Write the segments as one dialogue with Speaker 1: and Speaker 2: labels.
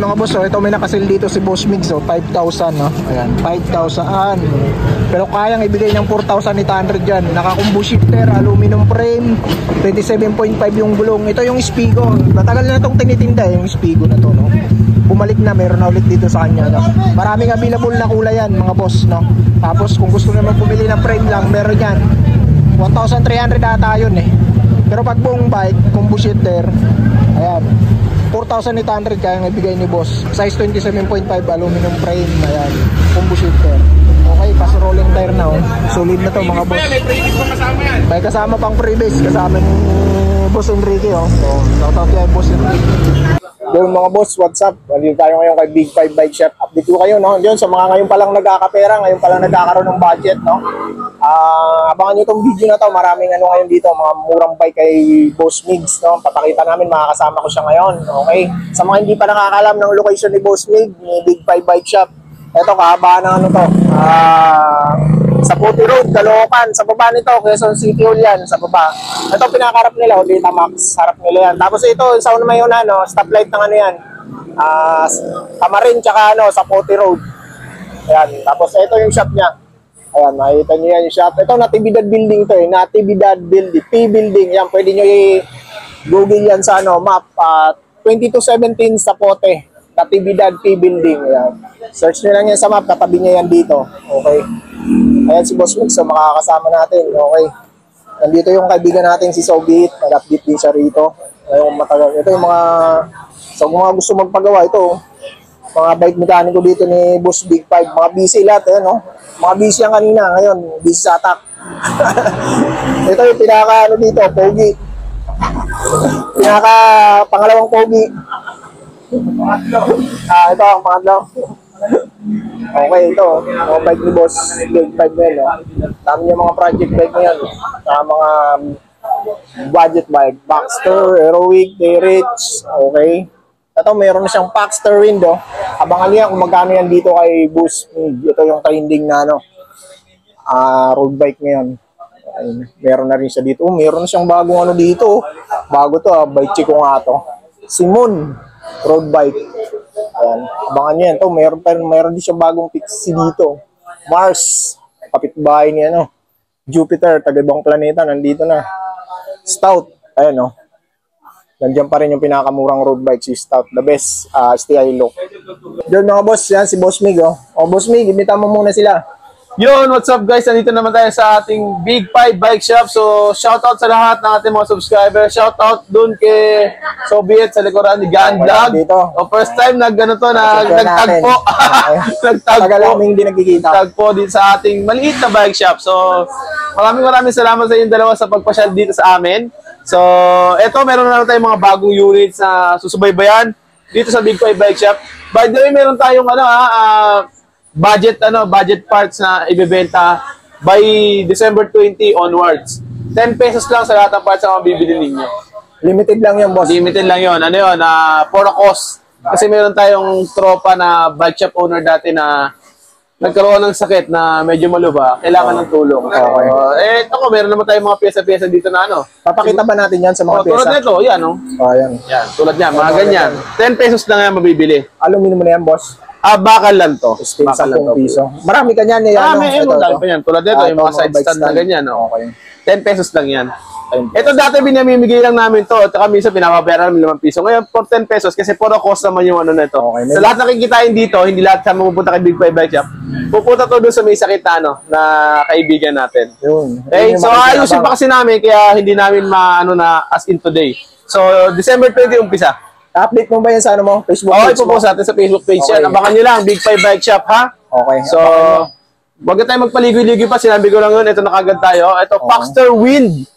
Speaker 1: mga boss, ito may nakasil dito si Boss Migs, 5,000, no? Ayan, 5,000. Pero kayang ibigay ng 4,800 dyan. Naka-combo shifter, aluminum frame, 27.5 yung gulong. Ito yung Spigo. Matagal na itong tinitinda, yung Spigo na to, no? Bumalik na, meron na ulit dito sa kanya, no? Maraming available na kulay yan, mga boss, no? Tapos kung gusto naman bumili ng frame lang, meron yan. 1,300 ata yun, eh. Pero pag buong bike, combo shifter, ayan, 4,800 kaya nga ibigay ni boss. Size 27.5 aluminum frame. Ayan, combo shifter. Okay, pass rolling tire na, oh. Solid na to, mga boss. May kasama pang freebase. Kasama ni Boss Enrique, oh. So, shoutout kay Boss Enrique. Yung mga boss, what's up? Nandito tayo ngayon kay Big 5 Bike Shop. Update ko kayo, no? Yun, sa mga ngayon palang nagkakapera, ngayon palang nagkakaroon ng budget, no? Abangan nyo itong video na to. Maraming ano ngayon dito, mga murang bike kay Boss Migs, no? Papakita namin, makakasama ko siya ngayon, okay? Sa mga hindi pa nakakalam ng location ni Boss Mig, ni Big 5 Bike Shop, eto, kahabaan ng ano to, sa Puti Road, Caloocan, sa baba nito, Quezon City Hall yan, sa baba. Ito pinakarap nila, Data Max, harap nila yan. Tapos ito, sa una may una, no, stoplight ng ano yan, Tamarin, tsaka ano, sa Puti Road. Ayan, tapos ito yung shop niya. Ayan, makikita nyo yan yung shop. Ito, Natividad Building to, eh, Natividad Building, P-Building, yan, pwede nyo i-google yan sa ano, map, 2217 sa Pote, Natividad P-Building, ayan. Search nyo lang yan sa map, katabi niya yan dito, okay. Ayan si Boss Migs, so makakasama natin, okay. Nandito yung kaibigan natin si Sobit, nag-update din siya rito. Ngayon matagal. Ito yung mga, so mga gusto magpagawa, ito, mga bike mekaniko dito ni Boss Big 5, mga busy lahat, ayan, no? Mga busy yan kanina, ngayon, busy sa attack. Ito yung pinaka, ano dito, pogi. Pinaka, pangalawang pogi. Ito ang pangatlo. Okay, ito, mga bike ni Boss Big 5 na yun, no? Dami niya mga project bike na yan, mga budget bike, Baxter, Heroic, T-Rich, okay. Ito, meron na siyang Paxter window. Abangan niya kung magkano yan dito kay Boss Mig. Ito yung trending na, ano, road bike ngayon. Ayun, meron na rin siya dito. Meron na siyang bagong ano dito. Bago to, bike chico nga to. Simon, road bike. Ayan, abangan niyo yan. Ito, meron din siya bagong pixie dito. Mars, kapitbahay niya, no? Jupiter, taga-ibang planeta, nandito na. Stout, ayan, no? Nandiyan pa rin yung pinakamurang road bike, si Stout, the best, STI look. Diyan mga boss, yan si Boss Mig, oh. O, Boss Mig, imita mo muna sila.
Speaker 2: Yun, what's up guys? Nandito naman tayo sa ating Big 5 Bike Shop. So, shoutout sa lahat ng ating mga subscribers. Shoutout dun kay Soviet sa likuran ni Gan Vlog. O, first time nagtagpo.
Speaker 1: Tagal namin hindi nagkikita.
Speaker 2: Nagtagpo din sa ating maliit na bike shop. So, maraming salamat sa inyong dalawa sa pagpasyal dito sa amin. So, eto, meron na tayong mga bagong units na susubaybayan dito sa Big 5 Bike Shop. By the way, meron tayong budget parts na ibebenta by December 20 onwards. 10 pesos lang sa lahat ng parts na mabibili ninyo.
Speaker 1: Limited lang yun, boss.
Speaker 2: Limited lang yun. Ano yun? For a cost. Kasi meron tayong tropa na bike shop owner dati na nagkaroon ng sakit na medyo maluba, kailangan ng tulong.
Speaker 1: Okay.
Speaker 2: Ito ko, meron naman tayong mga pyesa-pyesa dito na ano.
Speaker 1: Papakita ba natin yan sa mga pyesa?
Speaker 2: Tulad nito, yan, no?
Speaker 1: Yan.
Speaker 2: Yan, tulad yan, mga ganyan. 10 pesos lang yan mabibili.
Speaker 1: Aluminum na yan, boss.
Speaker 2: Bakal lang to.
Speaker 1: Bakal lang to. Piso. Marami ka niyan.
Speaker 2: Marami pa yan. Tulad nito, yung mga side stand na ganyan. No?
Speaker 1: Okay.
Speaker 2: 10 pesos lang yan. Ito dati binamimigay lang namin to. At saka minsan pinapabayaran namin 5 piso. Ngayon, for 10 pesos, kasi puro cost naman yung ano na ito. Okay, sa lahat na kikitain dito, hindi lahat sa mapupunta kay Big 5 Bike Shop. Pupunta to doon sa may sakit na kaibigan natin.
Speaker 1: Yun.
Speaker 2: Okay, so ayusin pa kasi namin, kaya hindi namin as in today. So, December 20 umpisa.
Speaker 1: Update mo ba yan sa ano mo? Facebook page mo?
Speaker 2: Ipopost natin sa Facebook page yan. Abangan nyo lang, Big 5 Bike Shop, ha?
Speaker 1: Okay.
Speaker 2: So, wag na tayo magpaligoy-ligoy pa. Sinabi ko lang yun. Ito nakagad tayo. Ito, Foxster Wind.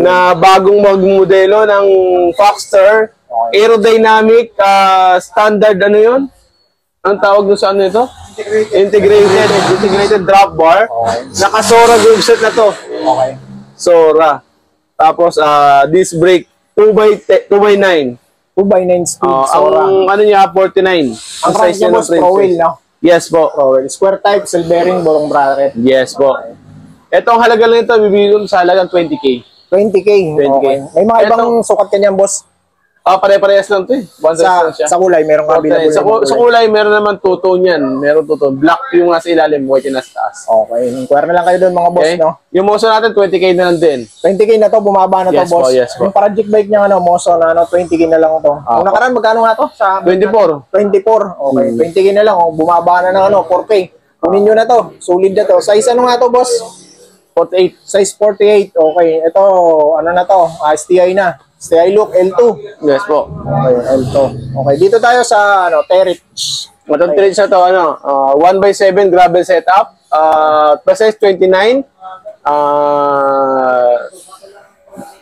Speaker 2: Na bagong modelo ng Foxster. Aerodynamic, standard, ano yun? Anong tawag doon sa ano ito? Integrated drop bar. Naka-Sora groove set na to.
Speaker 1: Okay.
Speaker 2: Sora. Tapos, disc brake, 2x9.
Speaker 1: 2x9 speed, Sora.
Speaker 2: Ang ano niya, 49.
Speaker 1: Ang price niya, boss, Pro Wheel, no?
Speaker 2: Yes po.
Speaker 1: Pro Wheel. Square type, cell bearing, bolong bracket.
Speaker 2: Yes po. Ito, ang halaga lang ito, bibigyan sa halagang 20K.
Speaker 1: 20K. Okay. May mga ibang sukat ka niyan, boss?
Speaker 2: Pare-parehas lang to eh. One size lang siya.
Speaker 1: Sa kulay, meron ka available.
Speaker 2: Sa kulay, meron naman two-tone yan. Meron two-tone. Black yung nasa ilalim, white yung nasa taas.
Speaker 1: Okay. Inquire na lang kayo doon mga boss,
Speaker 2: Okay.
Speaker 1: no?
Speaker 2: Yung Moso natin, 20K na lang din.
Speaker 1: 20K na to, bumaba na to,
Speaker 2: Yes po,
Speaker 1: boss.
Speaker 2: yes po.
Speaker 1: Yung project bike niya, Moso na 20K na lang to. Kung nakaraan, magkano nga to? Sa
Speaker 2: 24.
Speaker 1: 24. Okay, 20K na lang. Bumaba na ng 4K. Kunin nyo na to. Solid na to. Size ano nga to, boss?
Speaker 2: 48.
Speaker 1: Size 48. Okay. Ito, ano na to? STI na. STI look, L2.
Speaker 2: Yes po.
Speaker 1: Okay, L2. Okay, dito tayo sa Terich.
Speaker 2: Matong trade sa to, 1x7 gravel setup. Size 29.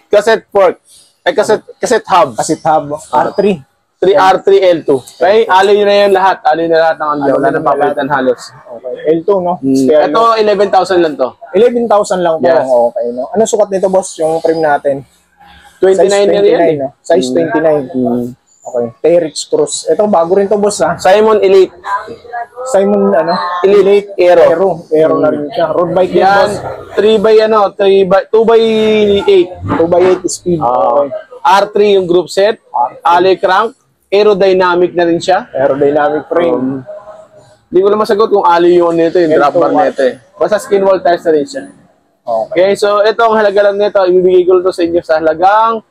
Speaker 2: Cassette fork. Cassette hubs.
Speaker 1: Kasi tab R3.
Speaker 2: 3R3 L2. Okay, alloy na yan lahat. Alloy na lahat ng ano. Wala na papalitan halos.
Speaker 1: Okay, L2, no? STI
Speaker 2: Ito, 11,000 lang to.
Speaker 1: 11,000 lang po.
Speaker 2: Yes.
Speaker 1: Okay, no? Anong sukat nito, boss? Yung frame natin?
Speaker 2: 29
Speaker 1: Size
Speaker 2: na yan.
Speaker 1: no? Size 29. Okay. Terich Cruz. Ito, bago rin to, boss, ha?
Speaker 2: Simon Elite.
Speaker 1: Simon,
Speaker 2: Elite Aero.
Speaker 1: Aero na rin siya. Road bike din,
Speaker 2: Yan,
Speaker 1: boss.
Speaker 2: 2x8.
Speaker 1: 2x8 speed. Okay.
Speaker 2: R3 yung group set. Alloy crank. Aerodynamic na rin siya.
Speaker 1: Aerodynamic frame.
Speaker 2: Hindi ko na masagot kung alloy yung nito, yung drop bar nito eh. Basta skin wall tires na rin siya.
Speaker 1: Okay.
Speaker 2: Okay, so ito ang halaga lang nito. Ibibigay ko to sa inyo sa halagang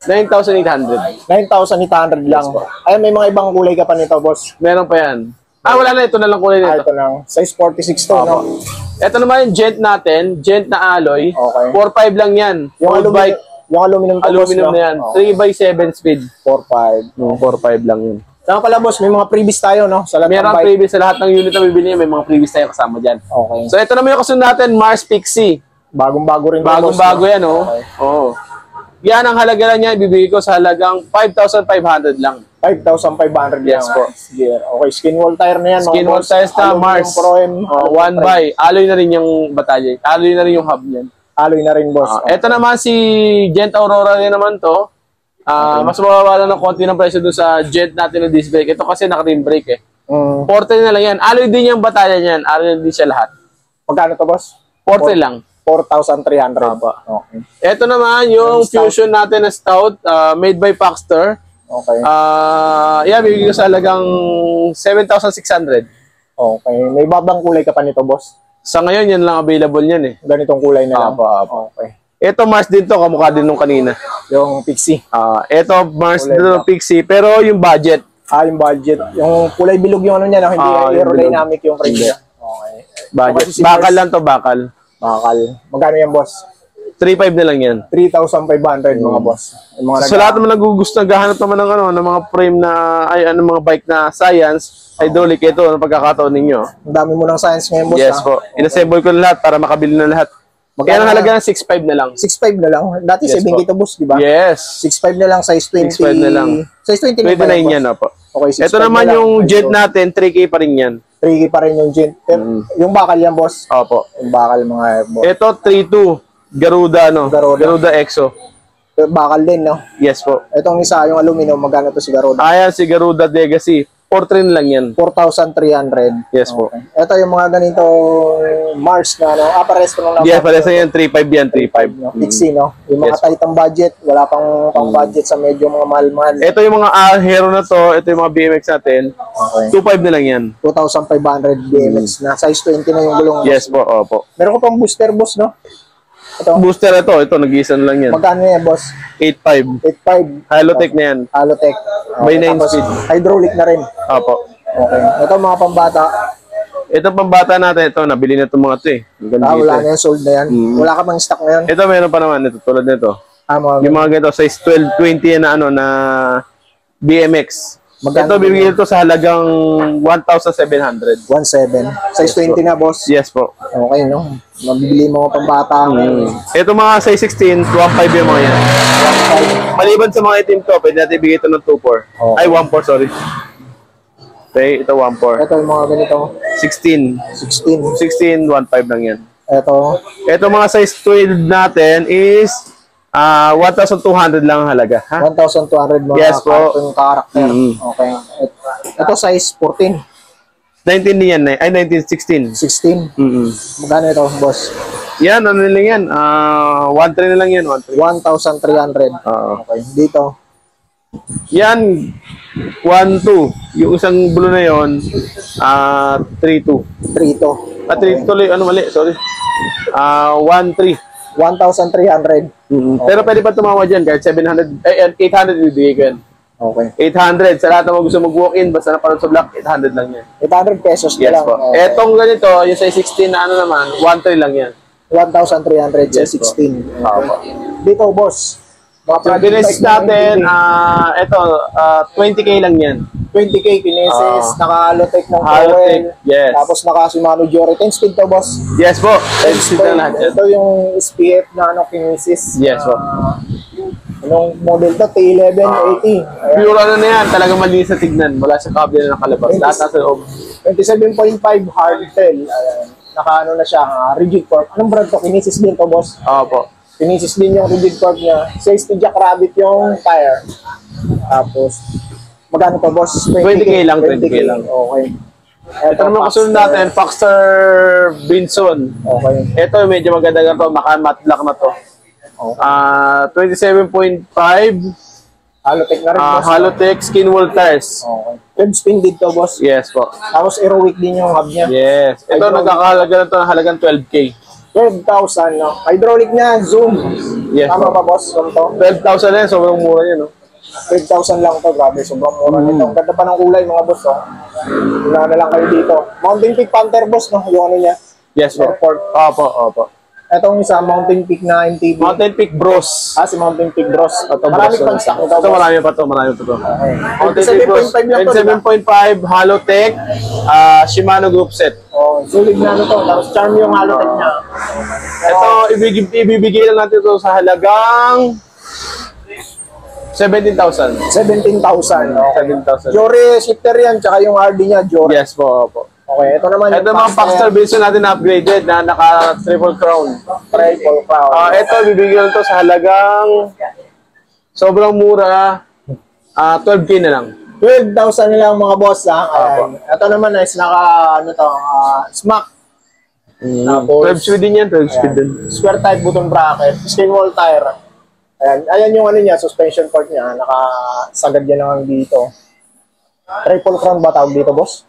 Speaker 2: 9,800.
Speaker 1: 9,800 lang. Ay, may mga ibang kulay ka pa nito, boss.
Speaker 2: Meron pa yan. Wala na. Ito na lang kulay nito.
Speaker 1: Ito lang. Size 46 to, no?
Speaker 2: Ito naman yung gent natin. Gent na alloy.
Speaker 1: Okay.
Speaker 2: 4.5 lang yan. Road bike.
Speaker 1: Yung aluminum to, boss,
Speaker 2: Aluminum
Speaker 1: no?
Speaker 2: na yan. 3x7 speed.
Speaker 1: 4.5.
Speaker 2: 4.5 lang yun.
Speaker 1: Saka pala, boss, may mga freebies tayo, no? Sa lahat ng
Speaker 2: Meron
Speaker 1: bike.
Speaker 2: previous sa lahat ng unit na bibili niya. May mga previous tayo kasama dyan.
Speaker 1: Okay.
Speaker 2: So ito naman yung kasunod natin. Mars Pixie.
Speaker 1: Bagong-bago rin.
Speaker 2: Bagong-bago
Speaker 1: boss, no?
Speaker 2: yan, oh.
Speaker 1: Okay.
Speaker 2: Oo. Yan ang halaga lang niya. Ibibigay ko sa halagang 5,500 lang.
Speaker 1: 5,500
Speaker 2: Yes
Speaker 1: lang.
Speaker 2: po.
Speaker 1: Sige. Okay, skin wall tire na yan. mga
Speaker 2: Skin wall
Speaker 1: boss.
Speaker 2: tires na
Speaker 1: Aluminum
Speaker 2: Mars.
Speaker 1: Pro M.
Speaker 2: One by. Alloy na rin yung batalya. Alloy na rin yung hub niyan.
Speaker 1: Alloy na rin, boss.
Speaker 2: Ito naman si Gent Aurora rin naman to. Mas mababa lang ng konti ng presyo doon sa Gent natin ng disc brake. Ito kasi naka-rim brake eh. 40 na lang yan. Alloy din yung batalya niyan. Alloy din siya lahat.
Speaker 1: Magkano to, boss?
Speaker 2: 40 lang.
Speaker 1: 4,300.
Speaker 2: Apa.
Speaker 1: Okay.
Speaker 2: Ito naman yung
Speaker 1: Stout.
Speaker 2: Fusion natin na stout. Made by Paxter.
Speaker 1: Okay.
Speaker 2: Yan, bibigyan ko sa halagang 7,600.
Speaker 1: Okay. May babang kulay ka pa nito, boss?
Speaker 2: Sa ngayon, yan lang available yan eh.
Speaker 1: Ganitong kulay na lang.
Speaker 2: Apa.
Speaker 1: Okay.
Speaker 2: Ito, Mars din to. Kamukha din nung kanina.
Speaker 1: Yung Pixie.
Speaker 2: Ito, Mars
Speaker 1: Kulay
Speaker 2: din
Speaker 1: black.
Speaker 2: to, Pixie. Pero yung budget.
Speaker 1: Yung budget. Yung kulay bilog yung ano niya, no? Hindi
Speaker 2: Yung
Speaker 1: aerodynamic yung frame niya. Okay.
Speaker 2: Budget.
Speaker 1: Kasi si
Speaker 2: Bakal
Speaker 1: Mars-
Speaker 2: lang to, bakal.
Speaker 1: Bakal. Magkano yan, boss?
Speaker 2: 3.5 na lang yan.
Speaker 1: 3,500 mga boss. Yung mga
Speaker 2: Sa lahat naman nagugusto, naghahanap naman ng, ng mga frame na, mga bike na science, hydraulic, ito, ang pagkakataon ninyo.
Speaker 1: Ang dami mo ng science ngayon, boss.
Speaker 2: Yes
Speaker 1: ha?
Speaker 2: po. Inassemble ko na lahat para makabili na lahat. Kaya ang halaga ng 6.5 na lang.
Speaker 1: 6.5 na lang. Dati
Speaker 2: Yes
Speaker 1: 7K
Speaker 2: po.
Speaker 1: to, boss, di ba?
Speaker 2: Yes.
Speaker 1: 6.5 na lang, size 20.
Speaker 2: 6.5 na lang.
Speaker 1: Size 20 na ba
Speaker 2: 29 yan, po.
Speaker 1: Okay, 6.5
Speaker 2: Ito naman
Speaker 1: na lang.
Speaker 2: yung
Speaker 1: Ay,
Speaker 2: jet
Speaker 1: so,
Speaker 2: natin, 3K pa rin yan.
Speaker 1: 3K pa rin yung jet. Yung bakal yan, boss.
Speaker 2: Opo.
Speaker 1: Yung bakal, mga boss.
Speaker 2: Ito, 3.2. Garuda, Garuda Exo.
Speaker 1: Bakal din, no?
Speaker 2: Yes po.
Speaker 1: Itong isa, yung aluminum, magkano to si Garuda?
Speaker 2: Ayan, si Garuda Legacy. 4.3 lang yan.
Speaker 1: 4,300.
Speaker 2: Yes po.
Speaker 1: Okay. Ito yung mga ganito Mars na, no? Pares ko nung
Speaker 2: Yes, pares na yan. 3.5 yan, 3.5.
Speaker 1: no? Pixie, no? Yung mga
Speaker 2: Yes po.
Speaker 1: tight ang budget, wala pang budget sa medyo mga mahal-mahal.
Speaker 2: Ito yung mga hero na to. Ito yung mga BMX natin.
Speaker 1: Okay.
Speaker 2: 2.5 na lang yan.
Speaker 1: 2,500 BMX na. Size 20 na yung gulong.
Speaker 2: Yes po, opo.
Speaker 1: Meron ko pang booster, boss, no? Ito.
Speaker 2: Booster ito nag-iisa na lang yan.
Speaker 1: Magkano yan, boss?
Speaker 2: 8.5.
Speaker 1: 8.5.
Speaker 2: Halotech na yan.
Speaker 1: Halotech.
Speaker 2: By 9
Speaker 1: tapos,
Speaker 2: speed.
Speaker 1: hydraulic na rin.
Speaker 2: Opo.
Speaker 1: Okay. Ito mga pambata.
Speaker 2: Ito pambata natin. Ito, nabili na itong mga ito eh. Ang ganda
Speaker 1: Wala
Speaker 2: dito,
Speaker 1: na yan, sold na yan. Wala ka bang stock ngayon?
Speaker 2: Ito meron pa naman. Ito, tulad nito.
Speaker 1: Mga
Speaker 2: Yung mga ganito, size 12, 20 na na BMX.
Speaker 1: Magkano
Speaker 2: Ito, bibigyan ito sa halagang 1,700.
Speaker 1: 1.7. Size 20 na, boss.
Speaker 2: Yes po.
Speaker 1: Okay, no? Mabibili mo pambata ngayon.
Speaker 2: Ito mga size 16, 2.5 yung mga yan. Maliban sa mga itim to, pwede natin ibigay ito ng 2.4.
Speaker 1: Okay.
Speaker 2: Ay, 1.4, sorry. Okay, ito 1.4.
Speaker 1: Ito yung mga ganito.
Speaker 2: 16.
Speaker 1: 16.
Speaker 2: 16, 1.5 lang yan.
Speaker 1: Ito.
Speaker 2: Ito mga size 12 natin is 1,200 lang ang halaga. Ha?
Speaker 1: 1,200 mga
Speaker 2: Yes po.
Speaker 1: cartoon character.
Speaker 2: Mm.
Speaker 1: Okay. Ito size 14.
Speaker 2: 19 din yan. Ay, 19, 16.
Speaker 1: 16. Magkano ito, boss?
Speaker 2: Yan, ano lang yan. 1.3 na lang yan. 1.3.
Speaker 1: 1,300.
Speaker 2: Oo.
Speaker 1: Okay. Dito.
Speaker 2: Yan, 1-2. Yung isang blue na yon, 3-2.
Speaker 1: 3 to.
Speaker 2: 3 tuloy, ano mali, sorry. 1-3.
Speaker 1: 1,300.
Speaker 2: Pero pwede pa tumawa dyan, kahit 800 bibigay ko yan.
Speaker 1: Okay.
Speaker 2: 800, sa lahat ng mga gusto mag-walk-in, basta napanood sa vlog, 800 lang yan.
Speaker 1: 800 pesos na
Speaker 2: Yes
Speaker 1: lang.
Speaker 2: po.
Speaker 1: Okay.
Speaker 2: Etong ganito, yung size 16 na ano naman, 1-3 lang yan.
Speaker 1: 1,300 sa
Speaker 2: Yes po.
Speaker 1: 16.
Speaker 2: Opo.
Speaker 1: Dito, boss. Mga
Speaker 2: So,
Speaker 1: project
Speaker 2: bilis
Speaker 1: bike na
Speaker 2: natin,
Speaker 1: MTB.
Speaker 2: ito, 20K lang yan.
Speaker 1: 20K kinesis, naka-Halotech ng
Speaker 2: Halotech,
Speaker 1: Powell.
Speaker 2: yes.
Speaker 1: Tapos naka-Shimano Jory. 10 speed to, boss.
Speaker 2: Yes po, 10 speed na lahat yan.
Speaker 1: Ito yung SPF na ano, kinesis.
Speaker 2: Yes po.
Speaker 1: Anong model to? T1180. Ayan.
Speaker 2: Pure ano na yan, talagang malinis sa tignan. Wala sa cable na nakalabas. Lahat nasa loob.
Speaker 1: 27.5 hardtail. Ayan. Naka-ano na siya, rigid fork. Anong brand to? Kinesis din to, boss.
Speaker 2: Opo.
Speaker 1: Kinesis din yung rigid fork niya. 60 Jackrabbit yung tire. Tapos, magkano to, boss?
Speaker 2: 20K lang, 20K lang.
Speaker 1: Okay.
Speaker 2: Ito naman kasunod natin, Foxter Binson.
Speaker 1: Okay.
Speaker 2: Ito medyo maganda na to, matte black na to. 27.5
Speaker 1: Halotech na rin, boss.
Speaker 2: Halotech skin wool tires.
Speaker 1: Okay. 12 spin dito, boss.
Speaker 2: Yes po.
Speaker 1: Tapos Aerowick din yung hub niya.
Speaker 2: Yes. Ito nagkakahalaga na to ng halagang 12K.
Speaker 1: 12,000, no? Hydraulic niya, zoom.
Speaker 2: Yes
Speaker 1: Tama
Speaker 2: po.
Speaker 1: ba, boss? Zoom to?
Speaker 2: 12,000 na yan, sobrang mura yan, no?
Speaker 1: 12,000 lang to, grabe. Sobrang mura nito. Ang ganda pa ng kulay, mga boss, oh. Wala na lang kayo dito. Mountain Peak Panther, boss, no? Yung ano niya.
Speaker 2: Yes po.
Speaker 1: Airport.
Speaker 2: Opo, opo.
Speaker 1: Etong isa, Mountain Peak na MTB.
Speaker 2: Mountain Peak Bros.
Speaker 1: Si Mountain Peak Bros.
Speaker 2: Ito,
Speaker 1: Marami
Speaker 2: Bros.
Speaker 1: pang stock nito,
Speaker 2: Ito,
Speaker 1: boss.
Speaker 2: marami pa to, marami pa to.
Speaker 1: Okay.
Speaker 2: Mountain Peak Bros.
Speaker 1: 27.5 lang to, diba?
Speaker 2: 7.5 Halotech Shimano Group Set.
Speaker 1: Oh, sulit na ano to. Tapos charm yung Halotech niya.
Speaker 2: Ito, ibibigay lang natin ito sa halagang 17,000.
Speaker 1: 17,000. Okay.
Speaker 2: 17,000.
Speaker 1: Jory shifter yan, tsaka yung RD niya, Jory.
Speaker 2: Yes po, opo.
Speaker 1: Okay, ito naman
Speaker 2: Ito mga Foxter Binson natin na upgraded na naka triple crown.
Speaker 1: Triple crown.
Speaker 2: Ito, bibigyan to sa halagang sobrang mura. 12K na lang.
Speaker 1: 12,000 na lang mga boss, ha? Ayan. Ito naman is naka, ano to, smack. Tapos,
Speaker 2: 12 speed din yan, 12 speed din.
Speaker 1: square type button bracket, skin wall tire. Ayan, ayan yung ano niya, suspension port niya. Nakasagad yan lang dito. Triple crown ba tawag dito, boss?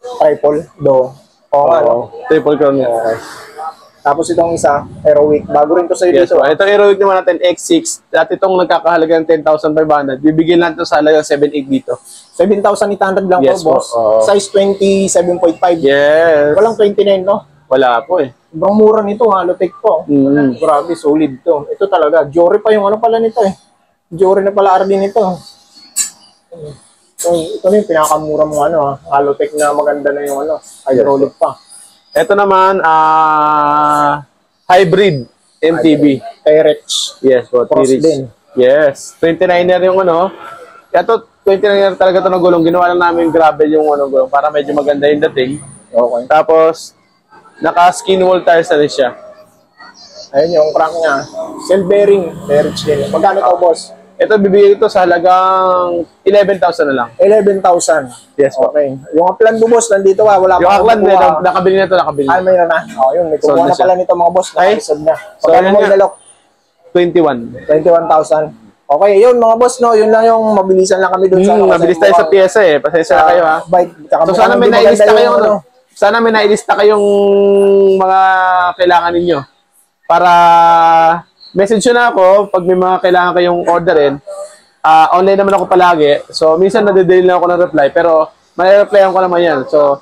Speaker 1: Triple, do. Oo, ano?
Speaker 2: Triple crown yan.
Speaker 1: Okay. Tapos itong isa, Aerowick. Bago rin to sa'yo
Speaker 2: Yes,
Speaker 1: dito.
Speaker 2: po. Ito Aerowick naman natin X6. Dati itong nagkakahalaga ng 10,500. Bibigyan lang ito sa halagang 7,800 dito.
Speaker 1: 7,800 lang
Speaker 2: Yes,
Speaker 1: po, boss.
Speaker 2: po. Oo.
Speaker 1: Size 27.5.
Speaker 2: Yes.
Speaker 1: Walang 29, no?
Speaker 2: Wala po eh.
Speaker 1: Sobrang mura nito, Halotech po. Grabe, solid to. Ito talaga, Jory pa yung ano pala nito eh. Jory na pala RD nito. So, ito na yung pinakamura mong ano, Halotech na maganda na yung ano, hydraulic pa.
Speaker 2: Ito naman, hybrid MTB.
Speaker 1: T-Rex.
Speaker 2: Yes po,
Speaker 1: Cross
Speaker 2: 3
Speaker 1: din.
Speaker 2: Yes, 29er yung ano. Ito, 29er talaga ito na gulong. Ginawa lang namin gravel yung ano, gulong para medyo maganda yung dating.
Speaker 1: Okay.
Speaker 2: Tapos, naka-skin wall tires na rin siya.
Speaker 1: Ayun yung crank niya. Cell bearing, T-Rex din. Magkano to, boss?
Speaker 2: Ito, bibigyan ito sa halagang 11,000 na lang.
Speaker 1: 11,000.
Speaker 2: Yes po.
Speaker 1: Okay. Yung upland mo, boss, nandito ka. Wala
Speaker 2: Yung
Speaker 1: pa
Speaker 2: Aklan,
Speaker 1: kukuha.
Speaker 2: nakabili na ito, nakabili.
Speaker 1: Ah, may na. Oh, yun, may kukuha
Speaker 2: Sold na
Speaker 1: na pala
Speaker 2: siya.
Speaker 1: nito mga boss.
Speaker 2: Ay,
Speaker 1: Nakaisod na.
Speaker 2: so
Speaker 1: Magkano
Speaker 2: yun
Speaker 1: mo
Speaker 2: nga.
Speaker 1: inalok?
Speaker 2: 21.
Speaker 1: 21,000. Okay, yun mga boss, no? Yun lang yung mabilisan lang kami doon sa ano.
Speaker 2: Mabilis tayo sa pyesa eh. Pasensya na kayo ha.
Speaker 1: Bike. Tsaka
Speaker 2: So sana may
Speaker 1: mukhang hindi
Speaker 2: nailista
Speaker 1: maganda
Speaker 2: kayong
Speaker 1: yung
Speaker 2: ano. Sana may nailista kayong mga kailangan ninyo. Para message nyo na ako pag may mga kailangan kayong orderin. Online naman ako palagi. So minsan nade-delay lang ako ng reply pero may-replyan ko naman yan. So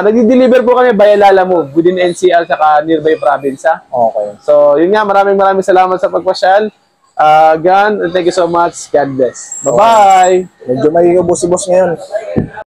Speaker 2: nagdi-deliver po kami via Lalamove within NCR saka nearby province ha.
Speaker 1: Okay.
Speaker 2: So yun nga, maraming salamat sa pagpasyal. Gan, and thank you so much. God bless. Bye-bye!
Speaker 1: Medyo may ubos-ubos ngayon.